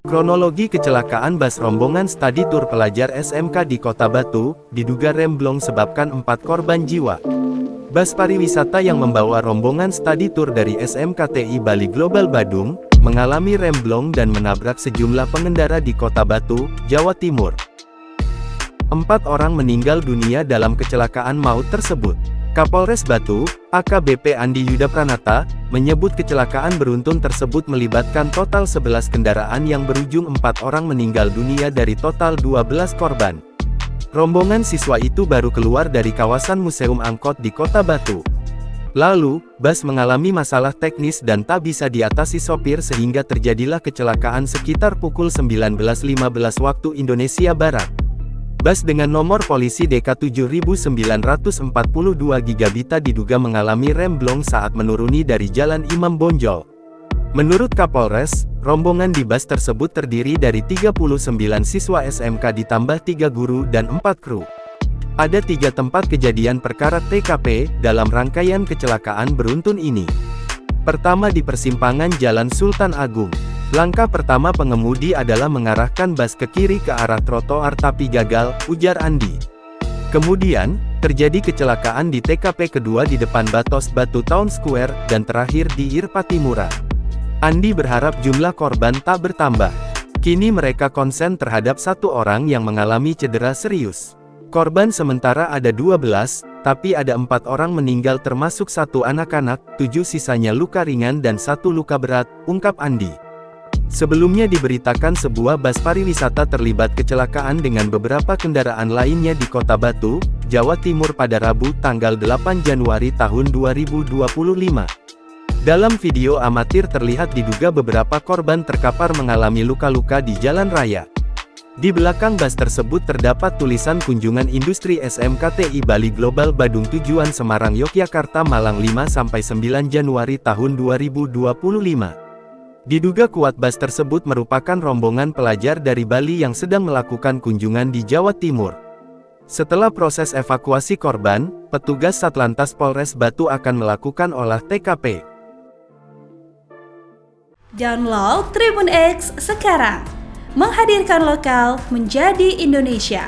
Kronologi kecelakaan bus rombongan studi tur pelajar SMK di Kota Batu, diduga remblong sebabkan 4 korban jiwa. Bus pariwisata yang membawa rombongan studi tur dari SMKTI Bali Global Badung, mengalami remblong dan menabrak sejumlah pengendara di Kota Batu, Jawa Timur. 4 orang meninggal dunia dalam kecelakaan maut tersebut. Kapolres Batu, AKBP Andi Yuda Pranata, menyebut kecelakaan beruntun tersebut melibatkan total 11 kendaraan yang berujung 4 orang meninggal dunia dari total 12 korban. Rombongan siswa itu baru keluar dari kawasan Museum Angkot di Kota Batu. Lalu, bus mengalami masalah teknis dan tak bisa diatasi sopir sehingga terjadilah kecelakaan sekitar pukul 19.15 waktu Indonesia Barat. Bus dengan nomor polisi DK 7942 Gigabita diduga mengalami remblong saat menuruni dari Jalan Imam Bonjol. Menurut Kapolres, rombongan di bus tersebut terdiri dari 39 siswa SMK ditambah 3 guru dan 4 kru. Ada 3 tempat kejadian perkara TKP dalam rangkaian kecelakaan beruntun ini. Pertama di persimpangan Jalan Sultan Agung. Langkah pertama pengemudi adalah mengarahkan bus ke kiri ke arah trotoar tapi gagal, ujar Andi. Kemudian, terjadi kecelakaan di TKP kedua di depan Batos Batu Town Square, dan terakhir di Irpatimura. Andi berharap jumlah korban tak bertambah. Kini mereka konsen terhadap 1 orang yang mengalami cedera serius. Korban sementara ada 12, tapi ada 4 orang meninggal termasuk 1 anak-anak, 7 sisanya luka ringan dan 1 luka berat, ungkap Andi. Sebelumnya diberitakan sebuah bus pariwisata terlibat kecelakaan dengan beberapa kendaraan lainnya di Kota Batu, Jawa Timur pada Rabu tanggal 8 Januari tahun 2025. Dalam video amatir terlihat diduga beberapa korban terkapar mengalami luka-luka di jalan raya. Di belakang bus tersebut terdapat tulisan kunjungan industri SMKTI Bali Global Badung tujuan Semarang Yogyakarta Malang 5-9 Januari tahun 2025. Diduga kuat bus tersebut merupakan rombongan pelajar dari Bali yang sedang melakukan kunjungan di Jawa Timur. Setelah proses evakuasi korban, petugas Satlantas Polres Batu akan melakukan olah TKP. Download Tribun X sekarang, menghadirkan lokal menjadi Indonesia.